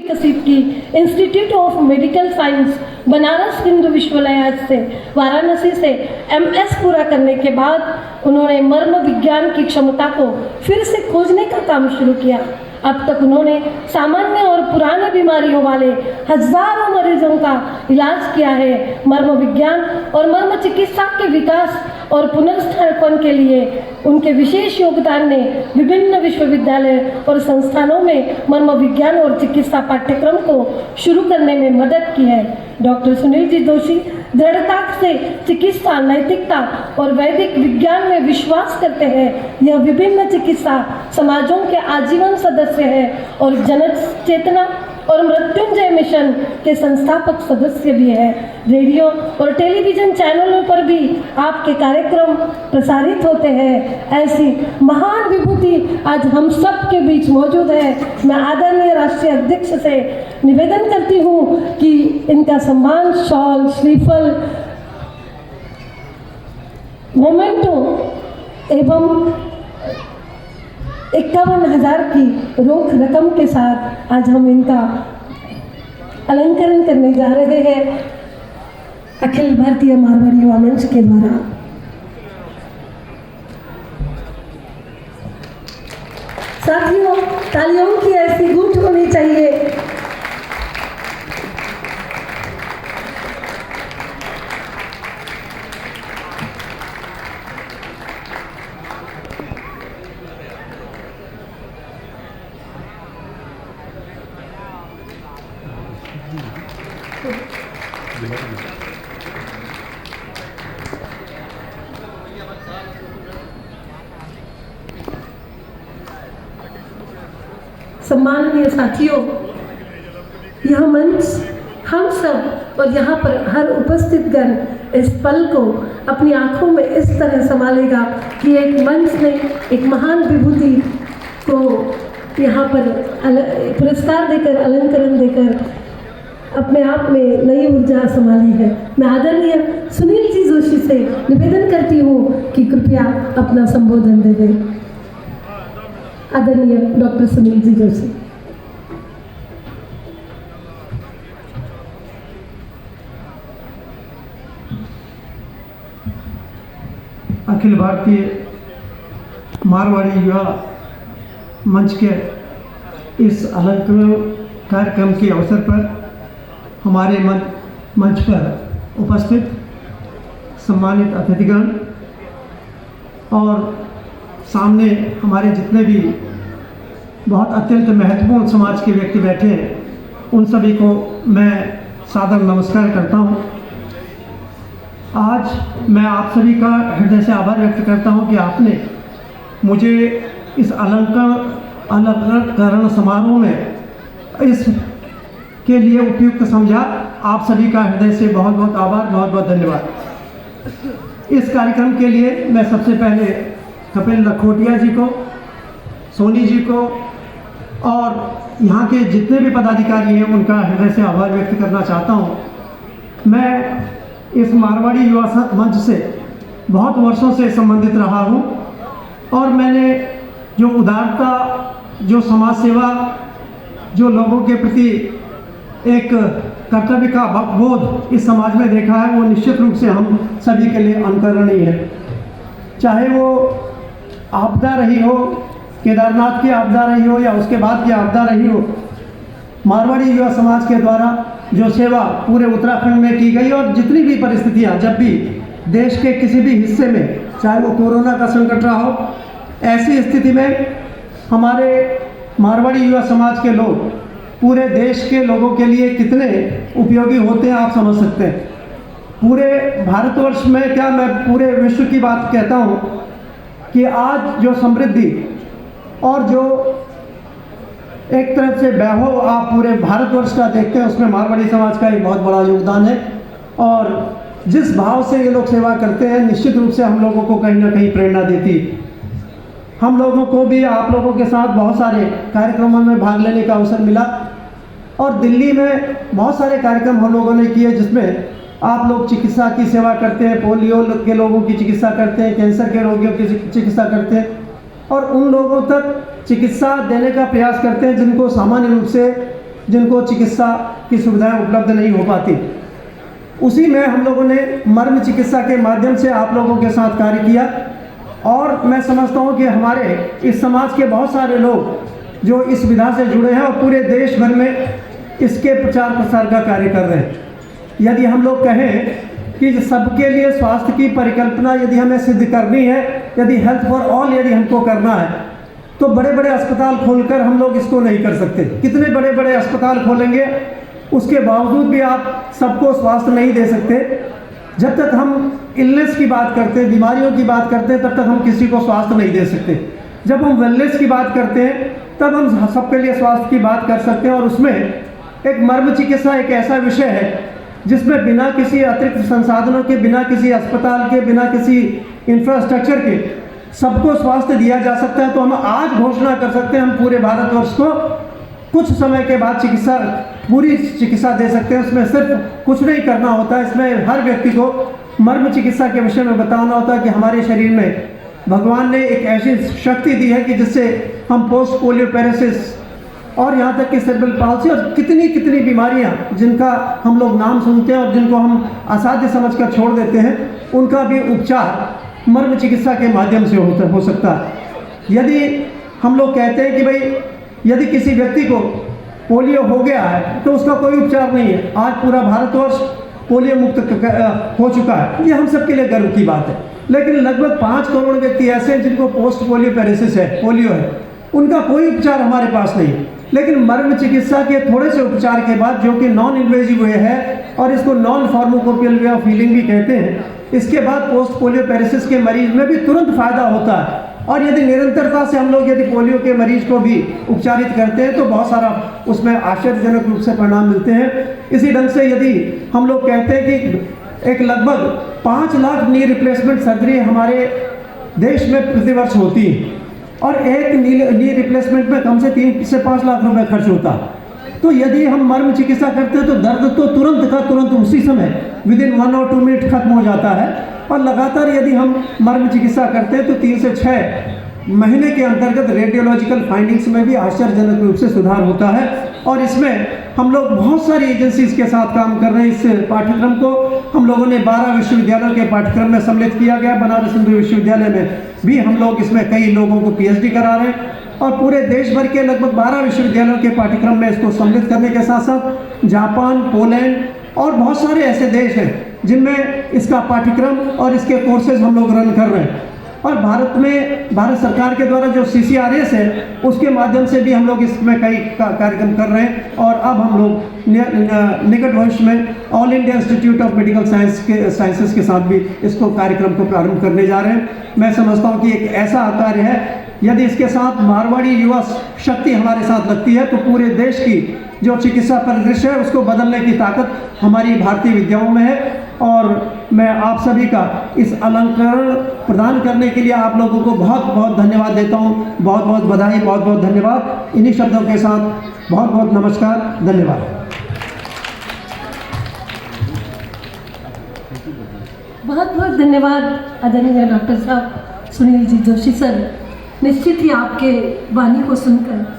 विकसित की institute of medical science Banaras Hindu विश्वविद्यालय से वाराणसी से MS पूरा करने के बाद उन्होंने मर्म विज्ञान की क्षमता को फिर से खोजने का काम शुरू किया। अब तक उन्होंने सामान्य और पुरानी बीमारियों वाले हजारों मरीजों का इलाज किया है। मर्म विज्ञान और मर्म चिकित्सा के विकास और पुनर्स्थापन के लिए उनके विशेष योगदान ने विभिन्न विश्वविद्यालय और संस्थानों में मर्म विज्ञान और चिकित्सा पाठ्यक्रम को शुरू करने में मदद की है। डॉक्टर सुनील जी जोशी दृढ़ता से चिकित्सा, नैतिकता और वैदिक विज्ञान में विश्वास करते हैं। यह विभिन्न चिकित्सा समाजों के आजीवन सदस्य हैं और जन चेतना और मृत्युंजय मिशन के संस्थापक सदस्य भी हैं। रेडियो और टेलीविजन चैनलों पर भी आपके कार्यक्रम प्रसारित होते हैं। ऐसी महान विभूति आज हम सब के बीच मौजूद है। मैं आदरणीय राष्ट्रीय अध्यक्ष से निवेदन करती हूँ कि इनका सम्मान शॉल, श्रीफल, मोमेंटो एवं 51,000 की रोक रकम के साथ आज हम इनका अलंकरण करने जा रहे हैं अखिल भारतीय मारवाड़ी युवा मंच के द्वारा। साथियों, तालियों की ऐसी गूंज होनी चाहिए। सम्माननीय साथियों, यह मंच हम सब और यहाँ पर हर उपस्थित गण इस पल को अपनी आंखों में इस तरह संभालेगा कि एक मंच ने एक महान विभूति को यहाँ पर पुरस्कार देकर, अलंकरण देकर अपने आप में नई ऊर्जा संभाली है। मैं आदरणीय सुनील जी जोशी से निवेदन करती हूँ कि कृपया अपना संबोधन दे दें। आदरणीय डॉक्टर सुनील जी जोशी। अखिल भारतीय मारवाड़ी युवा मंच के इस अलंकरण कार्यक्रम के अवसर पर हमारे मंच पर उपस्थित सम्मानित अतिथिगण और सामने हमारे जितने भी बहुत अत्यंत महत्वपूर्ण समाज के व्यक्ति बैठे हैं, उन सभी को मैं सादर नमस्कार करता हूं। आज मैं आप सभी का हृदय से आभार व्यक्त करता हूं कि आपने मुझे इस अलंकरण समारोह में इस के लिए उपयुक्त समझा। आप सभी का हृदय से बहुत बहुत आभार, बहुत बहुत धन्यवाद। इस कार्यक्रम के लिए मैं सबसे पहले कपिल लखोटिया जी को, सोनी जी को और यहाँ के जितने भी पदाधिकारी हैं उनका हृदय से आभार व्यक्त करना चाहता हूँ। मैं इस मारवाड़ी युवा मंच से बहुत वर्षों से संबंधित रहा हूँ और मैंने जो उदारता, जो समाज सेवा, जो लोगों के प्रति एक कर्तव्य का बोध इस समाज में देखा है, वो निश्चित रूप से हम सभी के लिए अनुकरणीय है। चाहे वो आपदा रही हो, केदारनाथ की आपदा रही हो या उसके बाद की आपदा रही हो, मारवाड़ी युवा समाज के द्वारा जो सेवा पूरे उत्तराखंड में की गई और जितनी भी परिस्थितियां, जब भी देश के किसी भी हिस्से में, चाहे वो कोरोना का संकट रहा हो, ऐसी स्थिति में हमारे मारवाड़ी युवा समाज के लोग पूरे देश के लोगों के लिए कितने उपयोगी होते हैं आप समझ सकते हैं। पूरे भारतवर्ष में क्या, मैं पूरे विश्व की बात कहता हूँ कि आज जो समृद्धि और जो एक तरफ से वैभव आप पूरे भारतवर्ष का देखते हैं, उसमें मारवाड़ी समाज का एक बहुत बड़ा योगदान है। और जिस भाव से ये लोग सेवा करते हैं, निश्चित रूप से हम लोगों को कहीं ना कहीं प्रेरणा देती। हम लोगों को भी आप लोगों के साथ बहुत सारे कार्यक्रमों में भाग लेने का अवसर मिला और दिल्ली में बहुत सारे कार्यक्रम हम लोगों ने किए, जिसमें आप लोग चिकित्सा की सेवा करते हैं, पोलियो के लोगों की चिकित्सा करते हैं, कैंसर के रोगियों की चिकित्सा करते हैं और उन लोगों तक चिकित्सा देने का प्रयास करते हैं जिनको सामान्य रूप से जिनको चिकित्सा की सुविधाएं उपलब्ध नहीं हो पाती। उसी में हम लोगों ने मर्म चिकित्सा के माध्यम से आप लोगों के साथ कार्य किया और मैं समझता हूँ कि हमारे इस समाज के बहुत सारे लोग जो इस विधा से जुड़े हैं और पूरे देश भर में इसके प्रचार प्रसार का कार्य कर रहे हैं। यदि हम लोग कहें कि सबके लिए स्वास्थ्य की परिकल्पना यदि हमें सिद्ध करनी है, यदि हेल्थ फॉर ऑल यदि हमको करना है, तो बड़े बड़े अस्पताल खोलकर हम लोग इसको नहीं कर सकते। कितने बड़े बड़े अस्पताल खोलेंगे, उसके बावजूद भी आप सबको स्वास्थ्य नहीं दे सकते। जब तक हम इलनेस की बात करते हैं, बीमारियों की बात करते हैं, तब तक हम किसी को स्वास्थ्य नहीं दे सकते। जब हम वेलनेस की बात करते हैं, तब हम सबके लिए स्वास्थ्य की बात कर सकते हैं। और उसमें एक मर्म चिकित्सा एक ऐसा विषय है जिसमें बिना किसी अतिरिक्त संसाधनों के, बिना किसी अस्पताल के, बिना किसी इंफ्रास्ट्रक्चर के सबको स्वास्थ्य दिया जा सकता है। तो हम आज घोषणा कर सकते हैं, हम पूरे भारतवर्ष को कुछ समय के बाद पूरी चिकित्सा दे सकते हैं। उसमें सिर्फ कुछ नहीं करना होता है, इसमें हर व्यक्ति को मर्म चिकित्सा के विषय में बताना होता है कि हमारे शरीर में भगवान ने एक ऐसी शक्ति दी है कि जिससे हम पोस्ट पोलियो पैरालिसिस और यहाँ तक कि सेरेब्रल पाल्सी और कितनी कितनी बीमारियाँ जिनका हम लोग नाम सुनते हैं और जिनको हम असाध्य समझकर छोड़ देते हैं, उनका भी उपचार मर्म चिकित्सा के माध्यम से हो सकता है। यदि हम लोग कहते हैं कि भाई यदि किसी व्यक्ति को पोलियो हो गया है तो उसका कोई उपचार नहीं है, आज पूरा भारतवर्ष पोलियो मुक्त हो चुका है, ये हम सबके लिए गर्व की बात है। लेकिन लगभग 5 करोड़ व्यक्ति ऐसे हैं जिनको पोस्ट पोलियो पैरालिसिस है, पोलियो है, उनका कोई उपचार हमारे पास नहीं है। लेकिन मर्म चिकित्सा के थोड़े से उपचार के बाद, जो कि नॉन इन्वेजिव वे है और इसको non pharmacopoeial way of healing भी कहते हैं, इसके बाद पोस्ट पोलियो पैरालिसिस के मरीज में भी तुरंत फायदा होता है। और यदि निरंतरता से हम लोग यदि पोलियो के मरीज को भी उपचारित करते हैं तो बहुत सारा उसमें आश्चर्यजनक रूप से परिणाम मिलते हैं। इसी ढंग से यदि हम लोग कहते हैं कि एक लगभग 5 लाख नी रिप्लेसमेंट सर्जरी हमारे देश में प्रतिवर्ष होती है और एक नी रिप्लेसमेंट में कम से 3 से 5 लाख रुपए खर्च होता है। तो यदि हम मर्म चिकित्सा करते हैं तो दर्द तो तुरंत का तुरंत उसी समय विदिन 1 और 2 मिनट खत्म हो जाता है। और लगातार यदि हम मर्म चिकित्सा करते हैं तो 3 से 6 महीने के अंतर्गत रेडियोलॉजिकल फाइंडिंग्स में भी आश्चर्यजनक रूप से सुधार होता है। और इसमें हम लोग बहुत सारी एजेंसीज के साथ काम कर रहे हैं। इस पाठ्यक्रम को हम लोगों ने 12 विश्वविद्यालयों के पाठ्यक्रम में सम्मिलित किया गया। बनारस हिंदू विश्वविद्यालय में भी हम लोग इसमें कई लोगों को PhD करा रहे हैं और पूरे देश भर के लगभग 12 विश्वविद्यालयों के पाठ्यक्रम में इसको सम्मिलित करने के साथ साथ जापान, पोलैंड और बहुत सारे ऐसे देश हैं जिनमें इसका पाठ्यक्रम और इसके कोर्सेज हम लोग रन कर रहे हैं। और भारत में भारत सरकार के द्वारा जो CCRS है उसके माध्यम से भी हम लोग इसमें कई कार्यक्रम कर रहे हैं। और अब हम लोग निकट भविष्य में all India institute of medical sciences के साथ भी इसको कार्यक्रम को प्रारंभ करने जा रहे हैं। मैं समझता हूँ कि एक ऐसा कार्य है, यदि इसके साथ मारवाड़ी युवा शक्ति हमारे साथ लगती है तो पूरे देश की जो चिकित्सा परिदृश्य है उसको बदलने की ताकत हमारी भारतीय विद्याओं में है। और मैं आप सभी का इस अलंकरण प्रदान करने के लिए आप लोगों को बहुत बहुत धन्यवाद देता हूँ। बहुत बहुत बधाई, बहुत बहुत धन्यवाद। इन्हीं शब्दों के साथ बहुत बहुत नमस्कार, धन्यवाद। बहुत बहुत धन्यवाद आदरणीय डॉक्टर साहब सुनील जी जोशी सर। निश्चित ही आपके वाणी को सुनकर